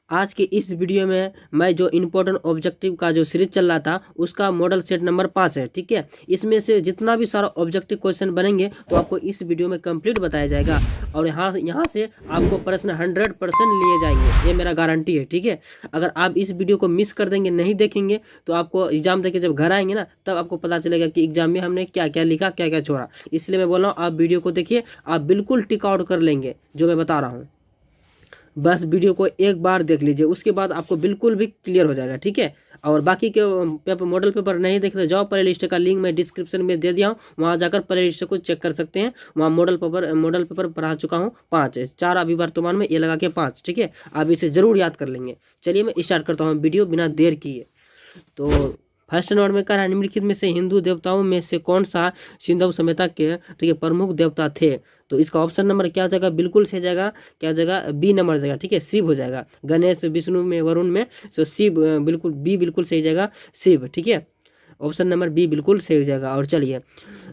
आज के इस वीडियो में मैं जो इम्पोर्टेंट ऑब्जेक्टिव का जो सीरीज चल रहा था उसका मॉडल सेट नंबर 5 है। ठीक है, इसमें से जितना भी सारा ऑब्जेक्टिव क्वेश्चन बनेंगे तो आपको इस वीडियो में कंप्लीट बताया जाएगा और यहाँ से आपको प्रश्न 100% लिए जाएंगे, ये मेरा गारंटी है। ठीक है, अगर आप इस वीडियो को मिस कर देंगे, नहीं देखेंगे, तो आपको एग्जाम देके जब घर आएंगे ना तब आपको पता चलेगा कि एग्जाम में हमने क्या क्या लिखा, क्या क्या छोड़ा। इसलिए मैं बोल रहा हूँ आप वीडियो को देखिए, आप बिल्कुल टिक आउट कर लेंगे जो मैं बता रहा हूँ। बस वीडियो को एक बार देख लीजिए, उसके बाद आपको बिल्कुल भी क्लियर हो जाएगा। ठीक है, और बाकी के पेपर, मॉडल पेपर नहीं देखते जाओ, प्ले लिस्ट का लिंक मैं डिस्क्रिप्शन में दे दिया हूँ, वहाँ जाकर प्ले लिस्ट को चेक कर सकते हैं। वहाँ मॉडल पेपर पढ़ा चुका हूँ 5, 4 अभी वर्तमान में, ये लगा के 5। ठीक है, आप इसे जरूर याद कर लेंगे। चलिए मैं स्टार्ट करता हूँ वीडियो बिना देर किए। तो फर्स्ट नंबर में कह रहा है निम्नलिखित में से हिंदू देवताओं में से कौन सा सिंधु सभ्यता के, ठीक है, प्रमुख देवता थे। तो इसका ऑप्शन नंबर क्या हो जाएगा, बिल्कुल सही जाएगा, क्या हो जाएगा, बी नंबर जाएगा। ठीक है, शिव हो जाएगा। गणेश, विष्णु में, वरुण में, तो शिव बिल्कुल, बी बिल्कुल सही जाएगा, शिव। ठीक है, ऑप्शन नंबर बी बिल्कुल सही हो जाएगा। और चलिए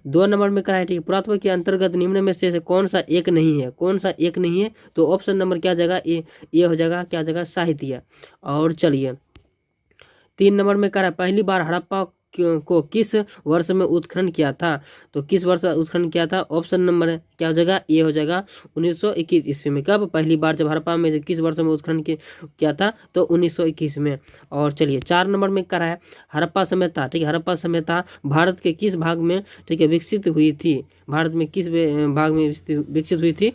2 नंबर में कहा है, ठीक है, पुरातत्व के अंतर्गत निम्न में से कौन सा एक नहीं है, कौन सा एक नहीं है। तो ऑप्शन नंबर क्या जाएगा, ये हो जाएगा, क्या जाएगा, साहित्य। और चलिए 3 नंबर में कह रहा है पहली बार हड़प्पा को किस वर्ष में उत्खनन किया था। तो किस वर्ष उत्खनन किया था, ऑप्शन नंबर क्या हो जाएगा, ये हो जाएगा 1921 ईस्वी में। कब, पहली बार जब हड़प्पा में किस वर्ष में उत्खनन किया था, तो 1921 में। और चलिए 4 नंबर में कह रहा है हड़प्पा सभ्यता, ठीक है, हड़प्पा सभ्यता भारत के किस भाग में, ठीक है, विकसित हुई थी, भारत में किस भाग में विकसित हुई थी।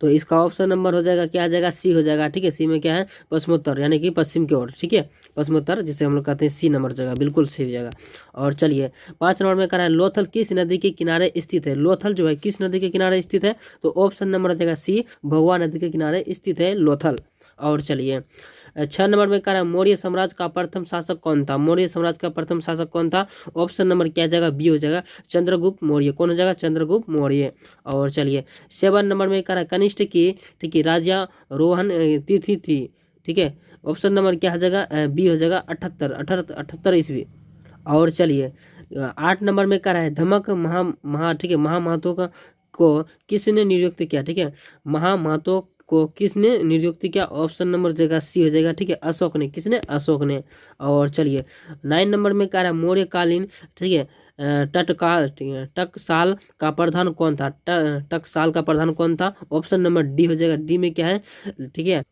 तो इसका ऑप्शन नंबर हो जाएगा, क्या आ जाएगा, सी हो जाएगा। ठीक है, सी में क्या है, पश्चिमोत्तर, यानी कि पश्चिम की ओर। ठीक है, पश्चिमोत्तर जिसे हम लोग कहते हैं, सी नंबर जगह बिल्कुल सही हो जाएगा। और चलिए 5 नंबर में कह रहा है लोथल किस नदी के किनारे स्थित है। लोथल जो है किस नदी के किनारे स्थित है, तो ऑप्शन नंबर हो जाएगा सी, भगवा नदी के किनारे स्थित है लोथल। और चलिए 6 नंबर में कह रहा है मौर्य साम्राज्य का प्रथम शासक कौन था। मौर्य साम्राज्य का प्रथम शासक कौन था, ऑप्शन नंबर क्या जाएगा, बी हो जाएगा, चंद्रगुप्त मौर्य। कौन हो जाएगा, चंद्रगुप्त मौर्य। और चलिए 7 नंबर में कह रहा है कनिष्ठ की, ठीक है, राज्यारोहण तिथि थी। ठीक है, ऑप्शन नंबर क्या हो जाएगा, बी हो जाएगा, 78 ईस्वी। और चलिए 8 नंबर में कह रहा है धमक ठीक है, महामहतों को किसने नियुक्त किया। ठीक है, महामहतों को किसने नियुक्त किया, ऑप्शन नंबर जगह सी हो जाएगा। ठीक है, अशोक ने। किसने, अशोक ने। और चलिए 9 नंबर में कह रहा है मौर्यकालीन, ठीक है, तत्काल, ठीक है, टकसाल का प्रधान कौन था। टकसाल का प्रधान कौन था, ऑप्शन नंबर डी हो जाएगा। डी में क्या है, ठीक है,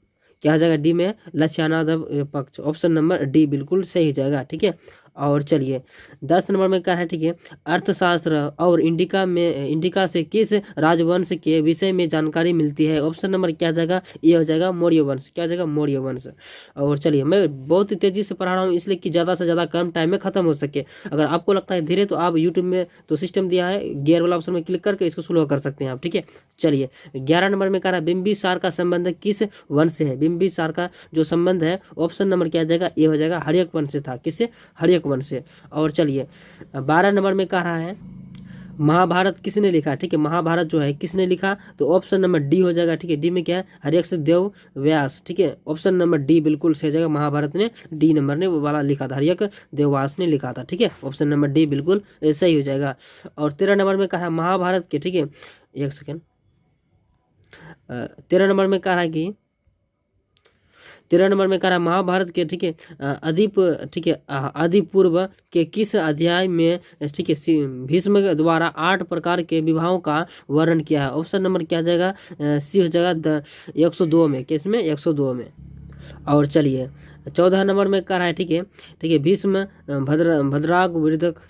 क्या हो जाएगा, डी में लक्ष्यानादव पक्ष। ऑप्शन नंबर डी बिल्कुल सही जाएगा। ठीक है, और चलिए 10 नंबर में क्या है, ठीक है, अर्थशास्त्र और इंडिका से किस राजवंश के विषय में जानकारी मिलती है। ऑप्शन नंबर क्या जाएगा, ये हो जाएगा मौर्य वंश। क्या जाएगा, मौर्य वंश। और चलिए मैं बहुत तेजी से पढ़ा रहा हूँ इसलिए कि ज़्यादा से ज़्यादा कम टाइम में खत्म हो सके। अगर आपको लगता है धीरे, तो आप यूट्यूब में तो सिस्टम दिया है, गियर वाला ऑप्शन में क्लिक करके इसको स्लो कर सकते हैं आप। ठीक है, चलिए 11 नंबर में कह रहा है बिंबिसार का संबंध किस वंश से है। बिंबिसार का जो संबंध है, ऑप्शन नंबर क्या जाएगा, ये हो जाएगा, हर्यक वंश से था। किससे, हर्यक वंश से। और चलिए 12 नंबर में कह रहा है महाभारत किसने लिखा। ठीक है, महाभारत जो है किसने लिखा, तो ऑप्शन नंबर डी हो जाएगा। ठीक है, डी में क्या है, हर्यक देव व्यास। ठीक है, ऑप्शन नंबर डी बिल्कुल सही जाएगा, महाभारत ने डी नंबर ने वाला लिखा था, हर्यक देवव्यास ने लिखा था। ठीक है, ऑप्शन नंबर डी बिल्कुल सही हो जाएगा। और 13 नंबर में कहा महाभारत के, ठीक है, एक सेकेंड, 13 नंबर में कह रहा है कि 13 नंबर में कह रहा है महाभारत के, ठीक है, ठीक है, आदि पूर्व के किस अध्याय में, ठीक है, भीष्म द्वारा 8 प्रकार के विवाहों का वर्णन किया है। ऑप्शन नंबर क्या जाएगा, सी हो जाएगा 102 में। किसमें, 102 में। और चलिए 14 नंबर में कह रहा है, ठीक है, ठीक है, भीष्म भद्राग वृद्धक।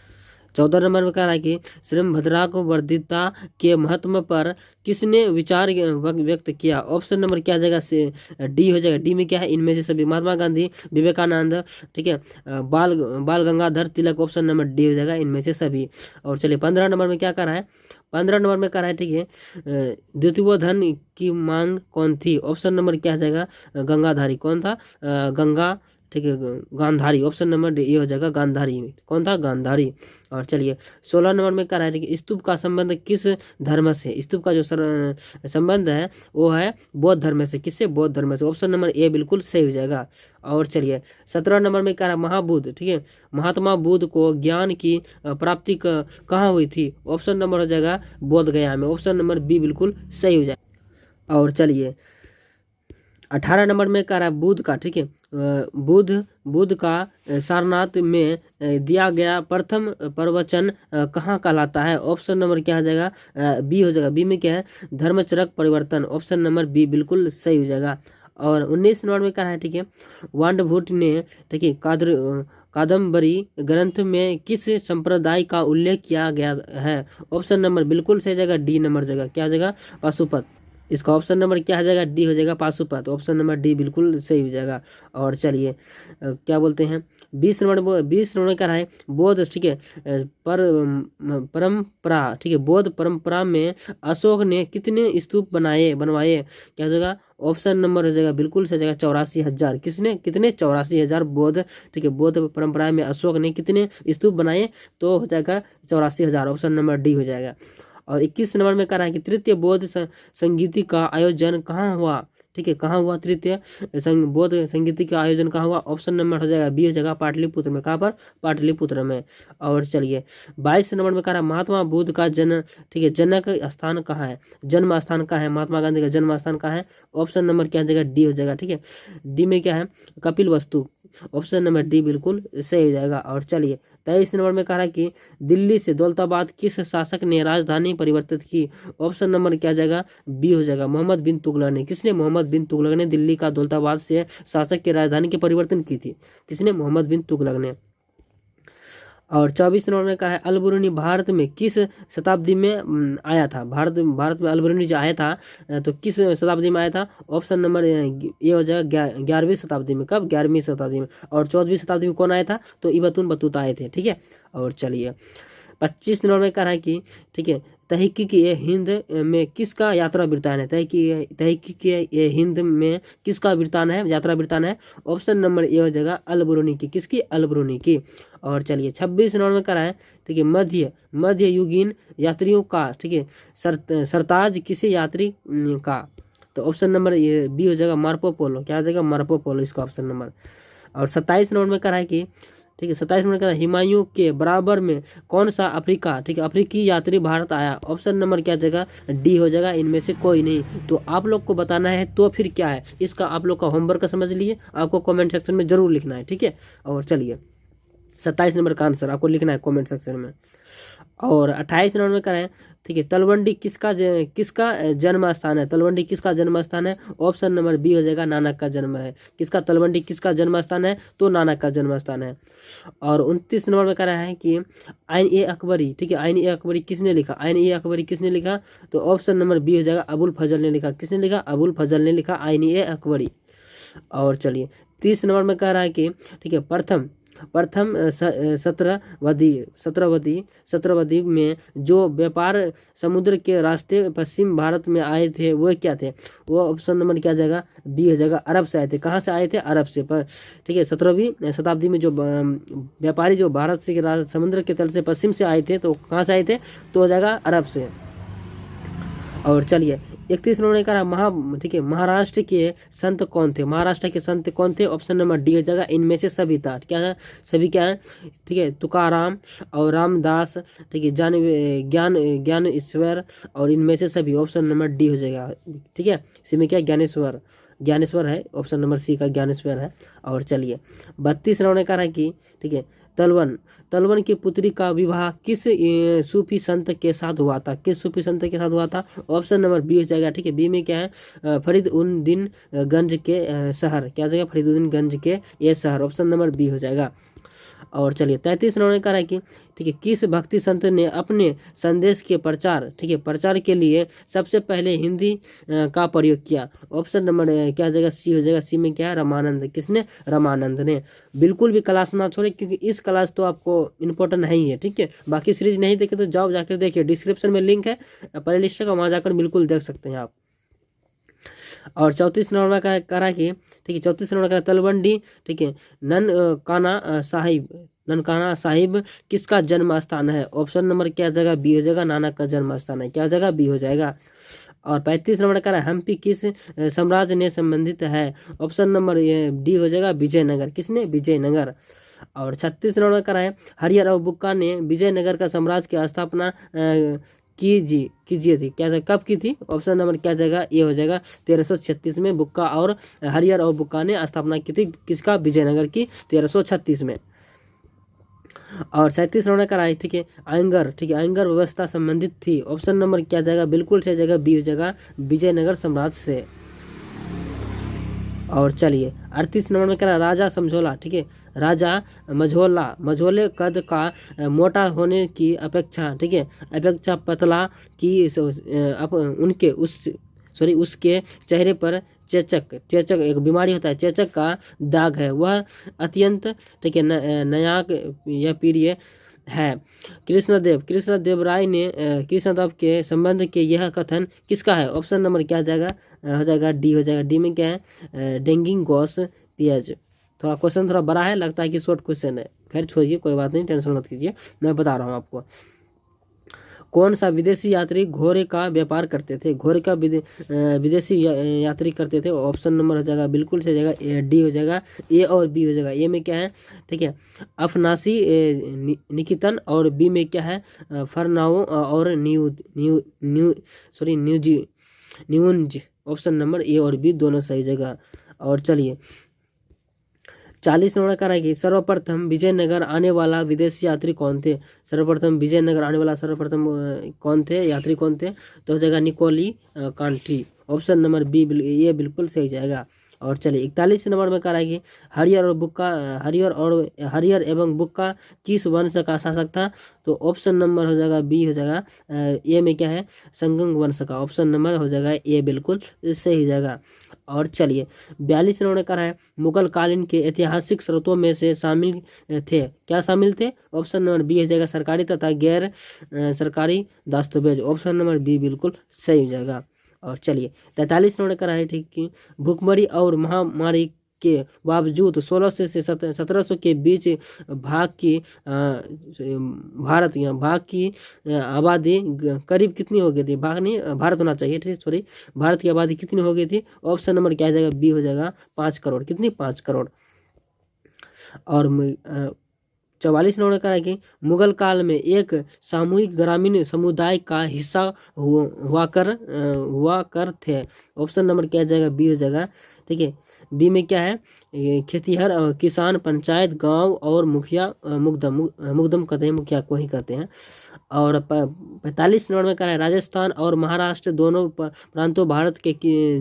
14 नंबर में कह रहा है कि श्रीमभद्राक वर्धिता के महत्व पर किसने विचार व्यक्त किया। ऑप्शन नंबर क्या जाएगा, से डी हो जाएगा। डी में क्या है, इनमें से सभी, महात्मा गांधी, विवेकानंद, ठीक है, बाल Gangadhar Tilak. Option number D हो जाएगा, इनमें से सभी। और चलिए 15 नंबर में क्या कर रहा है, 15 नंबर में कर रहा है, ठीक है, द्वितीय धन की मांग कौन थी। ऑप्शन नंबर क्या जाएगा, गंगाधारी। कौन था, गंगा, ठीक है, गांधारी। ऑप्शन नंबर ये हो जाएगा, गांधारी। कौन था, गांधारी। और चलिए 16 नंबर में कह रहा है कि स्तूप का संबंध किस धर्म से। स्तूप का जो संबंध है वो है बौद्ध धर्म से। किससे, बौद्ध धर्म से। ऑप्शन नंबर ए बिल्कुल सही हो जाएगा। और चलिए 17 नंबर में कह रहा है महाबुद्ध, ठीक है, महात्मा बुद्ध को ज्ञान की प्राप्ति कहाँ हुई थी। ऑप्शन नंबर हो जाएगा बोध गया में। ऑप्शन नंबर बी बिल्कुल सही हो जाएगा। और चलिए 18 नंबर में कह रहा है बुध का, ठीक है, बुध का सारनाथ में दिया गया प्रथम प्रवचन कहाँ कहलाता है? ऑप्शन नंबर क्या हो जाएगा? बी हो जाएगा। बी में क्या है? धर्मचरक परिवर्तन। ऑप्शन नंबर बी बिल्कुल सही हो जाएगा। और 19 नंबर में कहा है, ठीक है, वांडभूट ने, ठीक है, कादम्बरी ग्रंथ में किस संप्रदाय का उल्लेख किया गया है? ऑप्शन नंबर बिल्कुल सही जाएगा, डी नंबर जगह क्या हो जाएगा? पाशुपत। इसका ऑप्शन नंबर क्या हो जाएगा? डी हो जाएगा, पाशुपत। ऑप्शन नंबर डी बिल्कुल सही हो जाएगा। और चलिए क्या बोलते हैं, 20 नंबर का है बौद्ध, ठीक है, परंपरा, ठीक है, बौद्ध परंपरा में अशोक ने कितने स्तूप बनवाए? क्या हो जाएगा? ऑप्शन नंबर हो जाएगा बिल्कुल सही जाएगा, 84,000। कितने 84,000 बौद्ध, ठीक है, बौद्ध परंपरा में अशोक ने कितने स्तूप बनाए? तो हो जाएगा 84,000। ऑप्शन नंबर डी हो जाएगा। और 21 नंबर में कह रहा है कि तृतीय बौद्ध संगीति का आयोजन कहाँ हुआ? ठीक है, कहाँ हुआ तृतीय बौद्ध संगीति का आयोजन कहाँ हुआ? ऑप्शन नंबर हो जाएगा बी हो जाएगा, पाटलिपुत्र में। कहाँ पर? पाटलिपुत्र में। और चलिए 22 नंबर में कह रहा है महात्मा बुद्ध का जन्म, ठीक है, जनक स्थान कहाँ है? जन्म स्थान कहाँ है? महात्मा गांधी का जन्म स्थान कहाँ है? ऑप्शन नंबर क्या हो जाएगा? डी हो जाएगा। ठीक है, डी में क्या है? कपिल वस्तु। ऑप्शन नंबर डी बिल्कुल सही हो जाएगा। और चलिए 23 नंबर में कह रहा है कि दिल्ली से दौलताबाद किस शासक ने राजधानी परिवर्तित की? ऑप्शन नंबर क्या जाएगा? बी हो जाएगा, मोहम्मद बिन तुगलक ने। किसने? मोहम्मद बिन तुगलक ने दिल्ली का दौलताबाद से शासक की राजधानी के परिवर्तन की थी। किसने? मोहम्मद बिन तुगलक ने। और 24 नंबर में कहा है अल-बरूनी भारत में किस शताब्दी में आया था? भारत में अल-बरूनी जो आया था तो किस शताब्दी में आया था? ऑप्शन नंबर ये हो जाएगा 11वीं शताब्दी में। कब? 11वीं शताब्दी में। और 14वीं शताब्दी में कौन आया था? तो इबतुन बतूता आए थे। ठीक है, और चलिए 25 नंबर में कह रहा है कि, ठीक है, तहकीक-ए-हिंद में किसका यात्रा वृत्तांत है? तहकीक-ए-हिंद में किसका वृत्तांत है, यात्रा वृत्तांत है? ऑप्शन नंबर ए हो जाएगा अल-बरूनी की। किसकी? अल-बरूनी की। और चलिए 26 नंबर में कह रहा है, ठीक है, मध्य युगीन यात्रियों का, ठीक है, सरताज किसे यात्री का? तो ऑप्शन नंबर ये बी हो जाएगा, मार्को पोलो। क्या हो जाएगा? मार्को पोलो इसका ऑप्शन नंबर। और 27 नंबर में कह रहा है कि, ठीक है, 27 नंबर का हुमायूं के बराबर में कौन सा अफ्रीका, ठीक है, अफ्रीकी यात्री भारत आया? ऑप्शन नंबर क्या जाएगा? डी हो जाएगा, इनमें से कोई नहीं। तो आप लोग को बताना है तो फिर क्या है, इसका आप लोग का होमवर्क समझ लिए, आपको कमेंट सेक्शन में जरूर लिखना है। ठीक है, और चलिए 27 नंबर का आंसर आपको लिखना है कमेंट सेक्शन में। और 28 नंबर में करें, ठीक है, तलवंडी किसका जन्म स्थान है? तलवंडी किसका जन्म स्थान है? ऑप्शन नंबर बी हो जाएगा, नानक का जन्म है। किसका? तलवंडी किसका जन्म स्थान है? तो नानक का जन्म स्थान है। और 29 नंबर में कह रहा है कि आइन ए अकबरी, ठीक है, आइन ए अकबरी किसने लिखा? आइन ए अकबरी किसने लिखा? तो ऑप्शन नंबर बी हो जाएगा, अबुल फजल ने लिखा। किसने लिखा? अबुल फजल ने लिखा आइन ए अकबरी। और चलिए 30 नंबर में कह रहा है कि, ठीक है, प्रथम सत्रवदी में जो व्यापार समुद्र के रास्ते पश्चिम भारत में आए थे वो क्या थे? वो ऑप्शन नंबर क्या जाएगा? बी हो जाएगा, अरब से आए थे। कहाँ से आए थे? अरब से। पर ठीक है, 17वीं शताब्दी में जो व्यापारी जो भारत से समुद्र के तल से पश्चिम से आए थे तो कहाँ से आए थे? तो हो जाएगा अरब से। और चलिए 31 नंबर का ठीक है, महाराष्ट्र के संत कौन थे? महाराष्ट्र के संत कौन थे? ऑप्शन नंबर डी हो जाएगा, इनमें से सभी था। क्या है? सभी क्या है? ठीक है, तुकाराम और रामदास, ठीक है, ज्ञान ईश्वर, और इनमें से सभी। ऑप्शन नंबर डी हो जाएगा। ठीक है, इसमें क्या? ज्ञानेश्वर है। ऑप्शन नंबर सी का ज्ञानेश्वर है। और चलिए 32 नंबर का है कि, ठीक है, तलवन की पुत्री का विवाह किस सूफी संत के साथ हुआ था? किस सूफी संत के साथ हुआ था? ऑप्शन नंबर बी हो जाएगा। ठीक है, बी में क्या है? फरीदुद्दीन गंज के शहर। क्या जाएगा? फरीदुद्दीन गंज के ये शहर। ऑप्शन नंबर बी हो जाएगा। और चलिए 33 नंबर का है कि, ठीक है, किस भक्ति संत ने अपने संदेश के प्रचार, ठीक है, प्रचार के लिए सबसे पहले हिंदी का प्रयोग किया? ऑप्शन नंबर क्या हो जाएगा? सी हो जाएगा। सी में क्या है? रामानंद। किसने? रामानंद ने। बिल्कुल भी क्लास ना छोड़े, क्योंकि इस क्लास तो आपको इम्पोर्टेंट नहीं है। ठीक है, बाकी सीरीज नहीं देखे तो जाओ जाकर देखिए, डिस्क्रिप्शन में लिंक है प्ले लिस्ट का, वहाँ जाकर बिल्कुल देख सकते हैं आप। और 34 नंबर का कह रहा है कि, ठीक है, 34 नंबर का तलवंडी, ठीक है, ननकाना साहिब किसका जन्म स्थान है? ऑप्शन नंबर क्या जगह? बी हो जाएगा, नानक का जन्म स्थान है। क्या जगह? बी हो जाएगा। और 35 नंबर का हम्पी किस साम्राज्य ने संबंधित है? ऑप्शन नंबर डी हो जाएगा, विजयनगर। किसने? विजयनगर। और 36 नंबर का है हरिहर और बुक्का ने विजयनगर का साम्राज्य की स्थापना कीजिए थी, क्या था, कब की थी? ऑप्शन नंबर क्या जाएगा? ए हो जाएगा 1336 में बुक्का और हरियर और बुक्का ने स्थापना की थी, किसका? विजयनगर की 1336 में। और 37 नंबर का राय, ठीक है, आयंगर, ठीक है, आयंगर व्यवस्था संबंधित थी, ऑप्शन नंबर क्या जाएगा? बिल्कुल सही जगह बी हो जाएगा, विजयनगर साम्राज्य से। और चलिए 38 नंबर में क्या है? राजा समझौला, ठीक है, राजा मझोले कद का मोटा होने की अपेक्षा, ठीक है, अपेक्षा पतला की उनके उसके चेहरे पर चेचक एक बीमारी होता है, चेचक का दाग है, वह अत्यंत, ठीक है, नयाक या प्रिय है। कृष्णदेव राय ने कृष्णदेव के संबंध के यह कथन किसका है? ऑप्शन नंबर क्या जाएगा? हो जाएगा डी हो जाएगा, डी में क्या है? डेंगिंग गॉस पियाज। थोड़ा क्वेश्चन थोड़ा बड़ा है, लगता है कि शॉर्ट क्वेश्चन है, खैर छोड़िए, कोई बात नहीं, टेंशन मत कीजिए, मैं बता रहा हूँ आपको। कौन सा विदेशी यात्री घोड़े का व्यापार करते थे? घोड़े का विदेशी यात्री करते थे, ऑप्शन नंबर हो जाएगा बिल्कुल सही जाएगा, डी हो जाएगा, ए और बी हो जाएगा। ए में क्या है? ठीक है, अफनासी निकितन, और बी में क्या है? फरनाओ और न्यूज। ऑप्शन नंबर ए और बी दोनों सही जगह। और चलिए 40 नंबर का है कि सर्वप्रथम विजयनगर आने वाला विदेशी यात्री कौन थे? सर्वप्रथम विजयनगर आने वाला कौन थे, यात्री कौन थे? तो हो जाएगा निकोली कांटी, ऑप्शन नंबर बी ये बिल्कुल सही जाएगा। और चलिए 41 नंबर में कहा कि हरियर एवं बुक्का किस वंश का शासक था? तो ऑप्शन नंबर हो जाएगा बी हो जाएगा, ए में क्या है? संगंग वंश का, ऑप्शन नंबर हो जाएगा ए बिल्कुल सही जाएगा। और चलिए 42 नंबर का है मुगल कालीन के ऐतिहासिक स्रोतों में से शामिल थे, क्या शामिल थे? ऑप्शन नंबर बी हो जाएगा सरकारी तथा गैर सरकारी दस्तावेज, ऑप्शन नंबर बी बिल्कुल सही हो जाएगा। और चलिए 43 नंबर का है, ठीक कि भूखमरी और महामारी के बावजूद 1600 से 1700 के बीच भाग की आबादी करीब कितनी हो गई थी? भारत होना चाहिए, ठीक, सॉरी, भारत की आबादी कितनी हो गई थी? ऑप्शन नंबर क्या जाएगा? बी हो जाएगा 5 करोड़। कितनी? 5 करोड़। और 44 नंबर का है कि मुगल काल में एक सामूहिक ग्रामीण समुदाय का हिस्सा हुआ कर थे, ऑप्शन नंबर क्या जाएगा? बी हो जाएगा, ठीक है, बी में क्या है? खेतीहर किसान पंचायत गांव और मुखिया मुकदम कहते हैं, मुखिया को ही कहते हैं। और 45 नंबर में क्या है? राजस्थान और महाराष्ट्र दोनों प्रांतों भारत के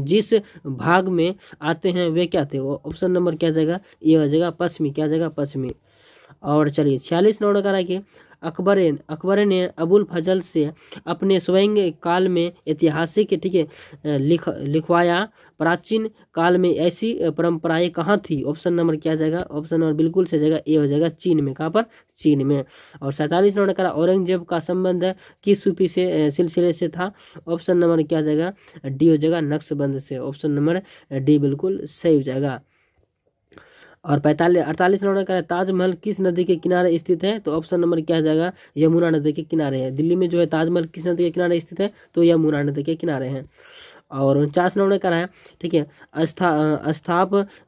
जिस भाग में आते हैं वे क्या थे? ऑप्शन नंबर क्या जाएगा? ये हो जाएगा पश्चिमी, क्या जाएगा? पश्चिमी। और चलिए 46 नंबर का है कि अकबर ने अबुल फजल से अपने स्वयं काल में ऐतिहासिक, ठीक है, लिखवाया। प्राचीन काल में ऐसी परंपराएं कहाँ थी? ऑप्शन नंबर क्या जाएगा? ऑप्शन नंबर बिल्कुल से जाएगा ए हो जाएगा, चीन में। कहाँ पर? चीन में। और 47 नंबर का औरंगजेब का संबंध किस सूफी से सिलसिले से था? ऑप्शन नंबर क्या जाएगा? डी हो जाएगा, नक्शबंद से, ऑप्शन नंबर डी बिल्कुल सही हो जाएगा। और 48 नंबर का ताजमहल किस नदी के किनारे स्थित है? तो ऑप्शन नंबर क्या जाएगा? यमुना नदी के किनारे है। दिल्ली में जो है ताजमहल किस नदी के किनारे स्थित है? तो यमुना नदी के किनारे है। और 49 नंबर का है, ठीक है,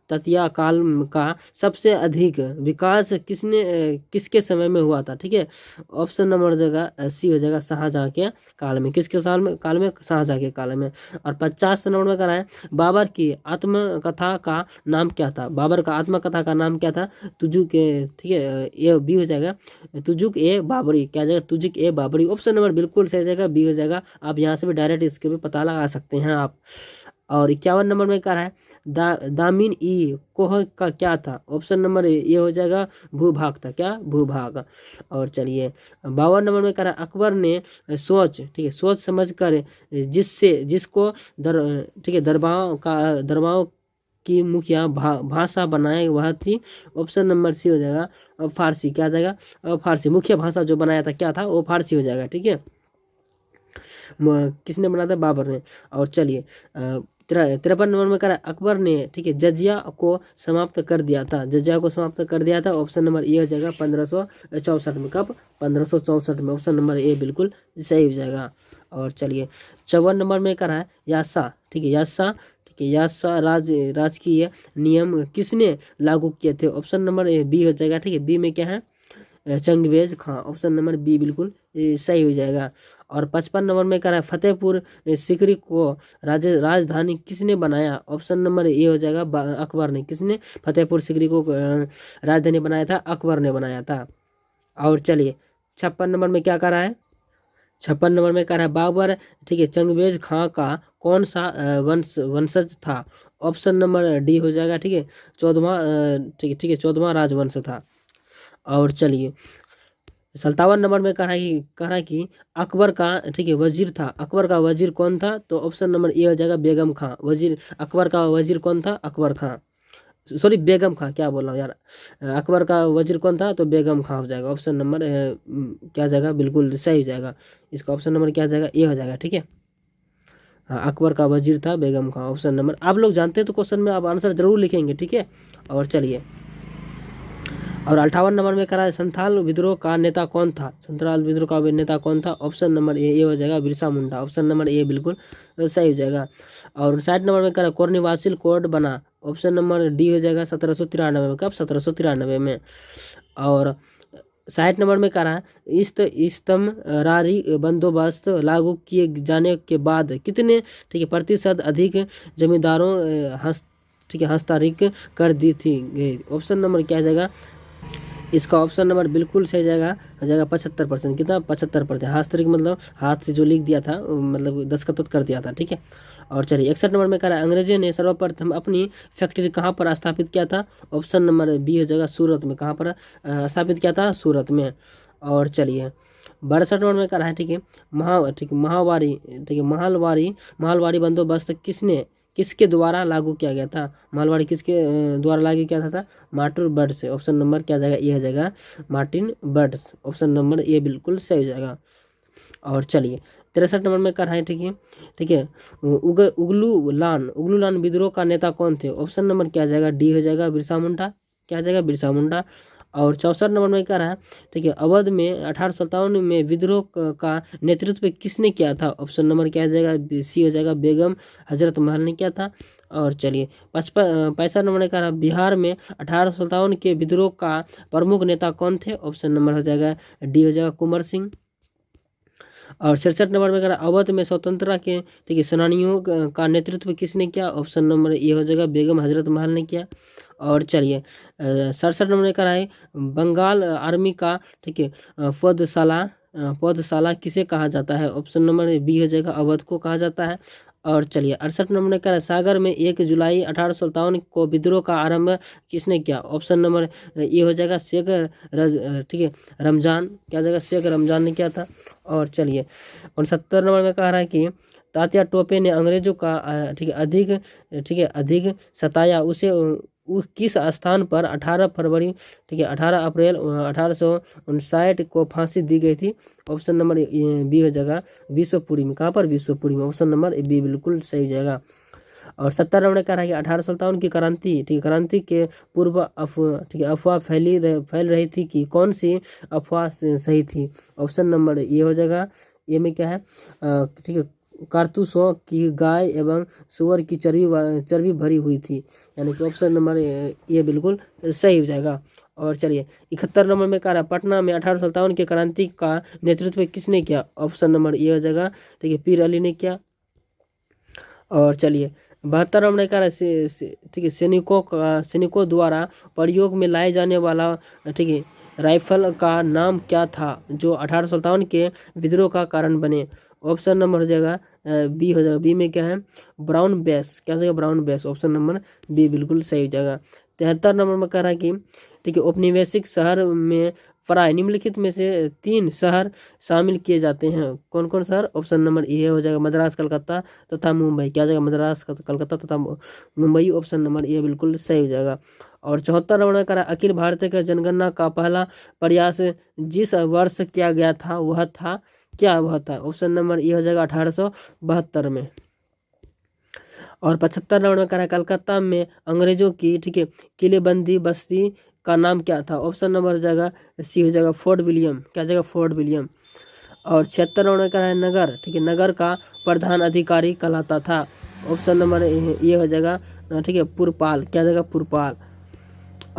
ततीय काल का सबसे अधिक विकास किसके समय में हुआ था? ठीक है, ऑप्शन नंबर जाएगा सी हो जाएगा, शाहजहां के काल में। किसके काल में? शाहजहां के काल में। और 50 नंबर में करा है बाबर की आत्मकथा का नाम क्या था? बाबर का आत्मकथा का नाम क्या था? तुजुक, ठीक है, ये बी हो जाएगा, तुजुक ए बाबरी, क्या जाएगा? तुजुक ए बाबरी, ऑप्शन नंबर बिल्कुल सही जाएगा, बी हो जाएगा। आप यहाँ से भी डायरेक्ट इसके भी पता लगा सकते हैं आप। और 51 नंबर में क्या है? दामिन ई कोह का क्या था? ऑप्शन नंबर ये हो जाएगा भूभाग था, क्या? भूभाग। और चलिए 52 नंबर में क्या है? अकबर ने सोच, ठीक है, सोच समझ कर जिसको ठीक है, दरबारों की मुखिया भाषा बनाए वह थी, ऑप्शन नंबर सी हो जाएगा फारसी, क्या जाएगा? फारसी। मुख्य भाषा जो बनाया था क्या था? वो फारसी हो जाएगा, ठीक है। किसने बनाया था? बाबर ने। और चलिए 53 नंबर में करा अकबर ने, ठीक है, जजिया को समाप्त कर दिया था, ऑप्शन नंबर ए हो जाएगा 1564 में। कब? 1564 में, ऑप्शन नंबर ए बिल्कुल सही हो जाएगा। और चलिए 54 नंबर में करा है यासा, ठीक है, यासा राजकीय नियम किसने लागू किए थे? ऑप्शन नंबर बी हो जाएगा, ठीक है, बी में क्या है? चंगेज खां, ऑप्शन नंबर बी बिल्कुल सही हो जाएगा। और 55 नंबर में कह रहा है फतेहपुर सीकरी को राजधानी किसने बनाया? ऑप्शन नंबर ए हो जाएगा अकबर ने। किसने फतेहपुर सीकरी को राजधानी बनाया था? अकबर ने बनाया था। और चलिए 56 नंबर में क्या कह रहा है? 56 नंबर में कह रहा है बाबर ठीक है चंगेज खां का कौन सा वंशज था? ऑप्शन नंबर डी हो जाएगा ठीक है 14वां ठीक है 14वां राजवंश था। और चलिए 57 नंबर में कह रहा है कि अकबर का ठीक है वजीर था। अकबर का वजीर कौन था? तो ऑप्शन नंबर ए हो जाएगा बेगम खां। वजीर अकबर का वजीर कौन था? अकबर खां, सॉरी बेगम खां, क्या बोल रहा हूँ यार। अकबर का वजीर कौन था? तो बेगम खां हो जाएगा। ऑप्शन नंबर क्या जाएगा? बिल्कुल सही हो जाएगा। इसका ऑप्शन नंबर क्या जाएगा? ए हो जाएगा ठीक है। हाँ अकबर का वजीर था बेगम खां। ऑप्शन नंबर आप लोग जानते हैं तो क्वेश्चन में आप आंसर जरूर लिखेंगे ठीक है। और चलिए और 58 नंबर में करा है संथाल विद्रोह का नेता कौन था? संथाल विद्रोह का नेता कौन था? ऑप्शन नंबर ए हो जाएगा Birsa Munda. Option number A बिल्कुल सही हो जाएगा। और 60 नंबर में करा कोर्निवासिल कोड बना। ऑप्शन नंबर डी हो जाएगा 1793 में। कब? 1793 में। और 60 नंबर में करा इस्तमरारी बंदोबस्त लागू किए जाने के बाद कितने ठीक है प्रतिशत अधिक जमींदारों ठीक है हस्तांतरित कर दी थी? ऑप्शन नंबर क्या जाएगा? इसका ऑप्शन नंबर बिल्कुल सही जाएगा, हो जाएगा 75%। कितना? 75%। हस्तांतरित मतलब हाथ से जो लिख दिया था, मतलब दस्तखत कर दिया था ठीक है। और चलिए 61 नंबर में कह रहा है अंग्रेजों ने सर्वप्रथम अपनी फैक्ट्री कहाँ पर स्थापित किया था? ऑप्शन नंबर बी हो जाएगा सूरत में। कहाँ पर स्थापित किया था? सूरत में। और चलिए 62 नंबर में कह रहा है ठीक है महावारी ठीक है महलवारी बंदोबस्त किसके द्वारा लागू किया गया था? मालवाड़ी किसके द्वारा लागू किया था? मार्टिन बर्ड से। ऑप्शन नंबर क्या जाएगा? ये हो जाएगा मार्टिन बर्ड्स। ऑप्शन नंबर ये बिल्कुल सही हो जाएगा। और चलिए 63 नंबर में कर रहे हैं ठीक है उगलू लान विद्रोह का नेता कौन थे? ऑप्शन नंबर क्या जाएगा? डी हो जाएगा बिरसा मुंडा। क्या जाएगा? बिरसा मुंडा। और 64 नंबर में कह रहा है ठीक है अवध में 1857 में विद्रोह का नेतृत्व किसने किया था? ऑप्शन नंबर क्या जाएगा? सी हो जाएगा बेगम हजरत महल ने किया था। और चलिए 65 नंबर में कह रहा है बिहार में 1857 के विद्रोह का प्रमुख नेता कौन थे? ऑप्शन नंबर हो जाएगा डी हो जाएगा कुंवर सिंह। और 67 नंबर में कह रहा है अवध में स्वतंत्रता के ठीक है सेनानियों का नेतृत्व किसने किया? ऑप्शन नंबर ये हो जाएगा बेगम हजरत महल ने किया। और चलिए 67 नंबर में कह रहा है बंगाल आर्मी का ठीक है पौधशाला किसे कहा जाता है? ऑप्शन नंबर बी हो जाएगा अवध को कहा जाता है। और चलिए 68 नंबर में कह रहा है सागर में 1 जुलाई 1857 को विद्रोह का आरंभ किसने किया? ऑप्शन नंबर ये हो जाएगा शेख ठीक है रमजान। क्या जाएगा? शेख रमजान ने किया था। और चलिए 69 नंबर में कह रहा है कि तात्या टोपे ने अंग्रेजों का ठीक है अधिक सताया उसे किस स्थान पर 18 फरवरी ठीक है 18 अप्रैल 1859 को फांसी दी गई थी? ऑप्शन नंबर बी हो जाएगा विश्वपुरी में। कहाँ पर? विश्वपुरी में। ऑप्शन नंबर बी बिल्कुल सही हो जाएगा। और 70 नंबर कह रहा है कि 1857 की क्रांति के पूर्व अफवाह फैल रही थी कि कौन सी अफवाह सही थी? ऑप्शन नंबर ये हो जाएगा ये में क्या है ठीक है कारतूसों की गाय एवं सुअर की चर्बी भरी हुई थी, यानी कि ऑप्शन नंबर ये बिल्कुल सही हो जाएगा। और चलिए 71 नंबर में कह रहा है पटना में 1857 के क्रांति का नेतृत्व किसने किया? ऑप्शन नंबर ये हो जाएगा ठीक है पीर अली ने किया। और चलिए 72 नंबर कह रहा है ठीक है सैनिकों द्वारा प्रयोग में लाए जाने वाला ठीक है राइफल का नाम क्या था जो 1857 के विद्रोह का कारण बने? ऑप्शन नंबर हो जाएगा बी हो जाएगा। बी में क्या है? Brown base. क्या हो जाएगा? Brown base. Option number B बिल्कुल सही हो जाएगा। 73 नंबर में कह रहा है कि ठीक है औपनिवेशिक शहर में प्राय निम्नलिखित में से 3 शहर शामिल किए जाते हैं। कौन कौन शहर? ऑप्शन नंबर ए हो जाएगा मद्रास कलकत्ता तथा मुंबई। क्या जाएगा? मद्रास कलकत्ता तथा मुंबई। ऑप्शन नंबर ए बिल्कुल सही हो जाएगा। और 74 नंबर का अखिल भारतीय जनगणना का पहला प्रयास जिस वर्ष किया गया था वह था क्या? वह था ऑप्शन नंबर ए हो जाएगा 1872 में। और 75 नंबर में कह रहा है कलकत्ता में अंग्रेजों की ठीक है किलेबंदी बस्ती का नाम क्या था? ऑप्शन नंबर हो जाएगा सी हो जाएगा फोर्ट विलियम। क्या जाएगा? Fort William. और 76 नंबर में कह रहा है नगर ठीक है नगर का प्रधान अधिकारी कहलाता था। ऑप्शन नंबर ये हो जाएगा ठीक है पुरपाल। क्या जाएगा? पुरपाल।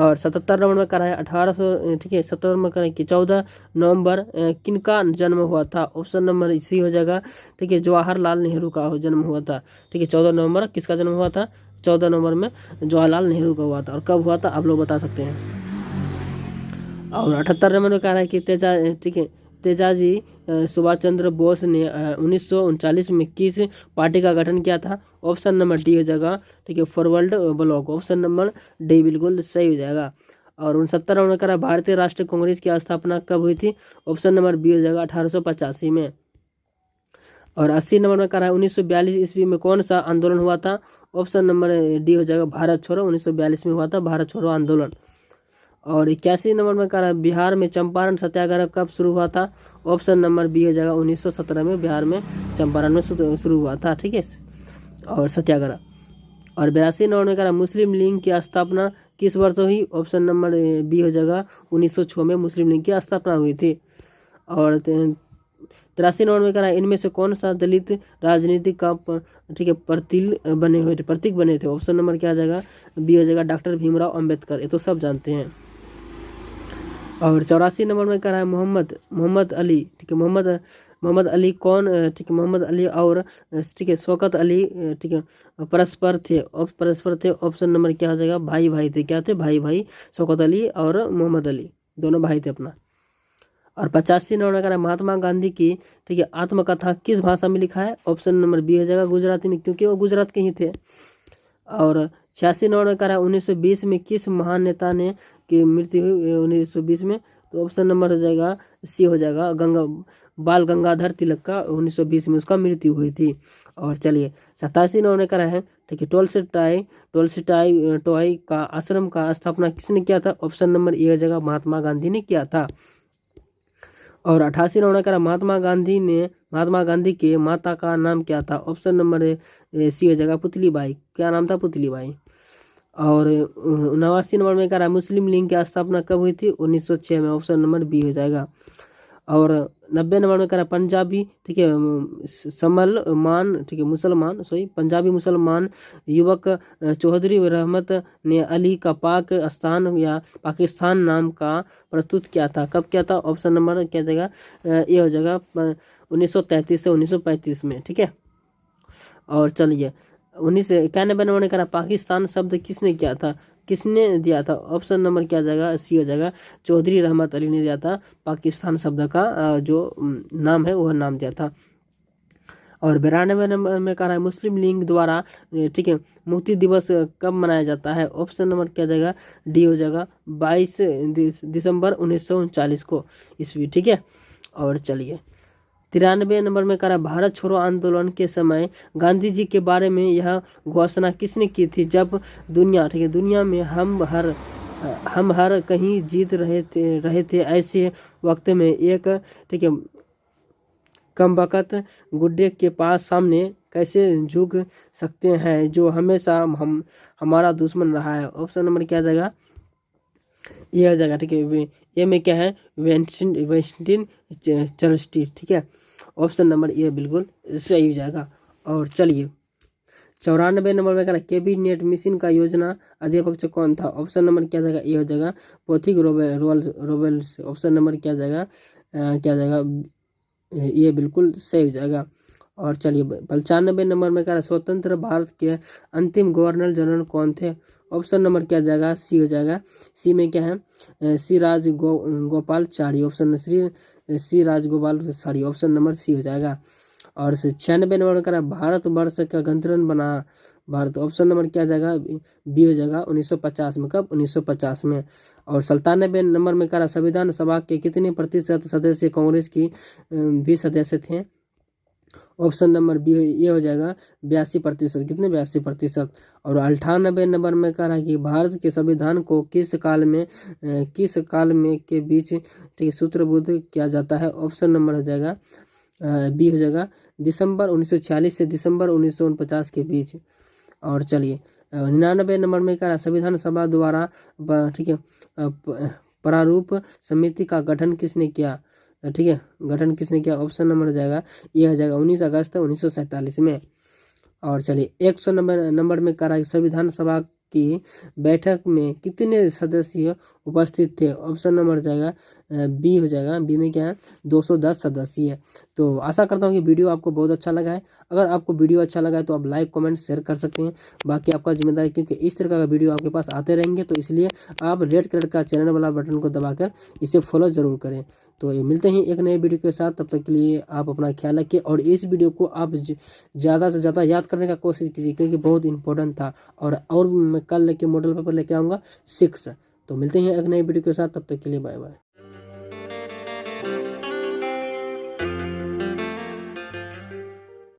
और 77 नंबर में करा है 1800, ठीक है। 77 में करा है कि 14 नवंबर किनका जन्म हुआ था? ऑप्शन नंबर सी हो जाएगा, ठीक है, जवाहरलाल नेहरू का जन्म हुआ था, ठीक है। 14 नवंबर किसका जन्म हुआ था? 14 नवंबर में जवाहरलाल नेहरू का हुआ था। और कब हुआ था आप लोग बता सकते हैं। और 78 नंबर में कह रहा है कि ठीक है, तेजाजी सुभाष चंद्र बोस ने 1939 में किस पार्टी का गठन किया था? ऑप्शन नंबर डी हो जाएगा, ठीक है, forward block. Option number D बिल्कुल सही हो जाएगा। और 69 नंबर कह रहा है भारतीय राष्ट्रीय कांग्रेस की स्थापना कब हुई थी? ऑप्शन नंबर बी हो जाएगा 1885 में। और 80 नंबर में कह रहा है 1942 ईस्वी में कौन सा आंदोलन हुआ था? ऑप्शन नंबर डी हो जाएगा भारत छोड़ो। 1942 में हुआ था भारत छोड़ो आंदोलन। और 81 नंबर में कह रहा है बिहार में चंपारण सत्याग्रह कब शुरू हुआ था? ऑप्शन नंबर बी हो जाएगा 1917 में बिहार में चंपारण में शुरू हुआ था, ठीक है, और सत्याग्रह। और 82 नंबर में कह रहा है मुस्लिम लीग की स्थापना किस वर्ष हुई? ऑप्शन नंबर बी हो जाएगा 1906 में मुस्लिम लीग की स्थापना हुई थी। और 83 नंबर में कह रहा है इनमें से कौन सा दलित राजनीति का ठीक है प्रतीक बने थे? ऑप्शन नंबर क्या आ जाएगा? बी हो जाएगा डॉक्टर भीमराव अंबेडकर। ये तो सब जानते हैं। और 84 नंबर में कह रहा है मोहम्मद अली, ठीक है, मोहम्मद अली कौन, ठीक है, मोहम्मद अली और ठीक है शौकत अली, ठीक है, परस्पर थे। ऑप्शन नंबर क्या हो जाएगा? भाई थे। क्या थे? भाई शौकत अली और मोहम्मद अली दोनों भाई थे अपना। और 85 नंबर में कह रहा है महात्मा गांधी की, ठीक है, आत्मकथा किस भाषा में लिखा है? ऑप्शन नंबर बी हो जाएगा गुजराती में, क्योंकि वो गुजरात के ही थे। और 86 नंबर में कह रहा है 1920 में किस महान नेता ने की मृत्यु हुई 1920 में? तो ऑप्शन नंबर हो जाएगा सी हो जाएगा बाल गंगाधर तिलक का 1920 में उसका मृत्यु हुई थी। और चलिए 87 नंबर में कह रहा है, ठीक है, टोलस्टॉय का आश्रम का स्थापना किसने किया था? ऑप्शन नंबर ए हो जाएगा महात्मा गांधी ने किया था। और 88 नंबर कह रहा महात्मा गांधी के माता का नाम क्या था? ऑप्शन नंबर सी हो जाएगा पुतली बाई। क्या नाम था? पुतली बाई। और 89 नंबर में कह रहा है मुस्लिम लीग की स्थापना कब हुई थी? 1906 में। ऑप्शन नंबर बी हो जाएगा। और 90 नंबर में कह रहा है पंजाबी, ठीक है, पंजाबी मुसलमान युवक चौधरी रहमत ने अली का पाकिस्तान या पाकिस्तान नाम का प्रस्तुत किया था। कब किया था? ऑप्शन नंबर क्या जाएगा? ये हो जाएगा 1933 से 1935 में, ठीक है। और चलिए 1991 नंबर ने कहा पाकिस्तान शब्द किसने किया था? किसने दिया था? ऑप्शन नंबर क्या जाएगा? सी हो जाएगा चौधरी रहमत अली ने दिया था। पाकिस्तान शब्द का जो नाम है वह नाम दिया था। और 92 नंबर में कह रहा है मुस्लिम लीग द्वारा, ठीक है, मुक्ति दिवस कब मनाया जाता है? ऑप्शन नंबर क्या जाएगा? डी हो जाएगा 22 दिसंबर 1939 को ईस्वी, ठीक है। और चलिए 93 नंबर में कह रहा भारत छोड़ो आंदोलन के समय गांधी जी के बारे में यह घोषणा किसने की थी? जब दुनिया, ठीक है, दुनिया में हम हर कहीं जीत रहे थे ऐसे वक्त में एक, ठीक है, कमबख्त गुड्डे के पास सामने कैसे झुक सकते हैं जो हमेशा हमारा दुश्मन रहा है? ऑप्शन नंबर क्या जाएगा? ये हो जाएगा, ठीक है, ये में क्या है? वेस्टिन चर्स्टी, ठीक है। ऑप्शन नंबर ये बिल्कुल सही हो जाएगा। और चलिए 94 नंबर में कह रहा कैबिनेट मिशन का योजना अध्यक्ष कौन था? ऑप्शन नंबर क्या जाएगा? ये हो जाएगा पोथिक रोवेल्स। ऑप्शन नंबर क्या जाएगा? ये बिल्कुल सही हो जाएगा। और चलिए 95 नंबर में कह रहा स्वतंत्र भारत के अंतिम गवर्नर जनरल कौन थे? ऑप्शन नंबर क्या जाएगा? सी हो जाएगा। सी में क्या है? C Rajagopalachari. Option C Rajagopalachari. Option number C हो जाएगा। और 96 नंबर में कह रहा भारत वर्ष का गणतंत्र बना भारत। ऑप्शन नंबर क्या जाएगा? बी हो जाएगा 1950 में। कब? 1950 में। और 97 नंबर में कह रहा संविधान सभा के कितने प्रतिशत सदस्य कांग्रेस की भी सदस्य थे? ऑप्शन नंबर बी ये हो जाएगा 82%। कितने? 82%। और 98 नंबर में कह रहा है कि भारत के संविधान को किस काल में के बीच, ठीक है, सूत्रबद्ध किया जाता है? ऑप्शन नंबर हो जाएगा बी हो जाएगा दिसंबर 1946 से दिसंबर 1949 के बीच। और चलिए 99 नंबर में कह रहा संविधान सभा द्वारा, ठीक है, प्रारूप समिति का गठन किसने किया? ठीक है, गठन किसने किया? ऑप्शन नंबर हो जाएगा ये हो जाएगा 19 अगस्त 1947 में। और चलिए 100 नंबर में कह रहा है संविधान सभा की बैठक में कितने सदस्य उपस्थित थे? ऑप्शन नंबर जाएगा बी हो जाएगा। बी में क्या है? 210 सदस्य। तो आशा करता हूँ कि वीडियो आपको बहुत अच्छा लगा है। अगर आपको वीडियो अच्छा लगा है तो आप लाइक कमेंट शेयर कर सकते हैं, बाकी आपका जिम्मेदारी, क्योंकि इस तरह का वीडियो आपके पास आते रहेंगे। तो इसलिए आप रेड कलर का चैनल वाला बटन को दबाकर इसे फॉलो जरूर करें। तो ये मिलते हैं एक नए वीडियो के साथ, तब तक के लिए आप अपना ख्याल रखिए और इस वीडियो को आप ज़्यादा से ज़्यादा याद करने का कोशिश कीजिए, क्योंकि बहुत इंपॉर्टेंट था। और मैं कल लेके मॉडल पेपर लेके आऊँगा 6। तो मिलते हैं एक नए वीडियो के साथ, तब तक के लिए बाय बाय।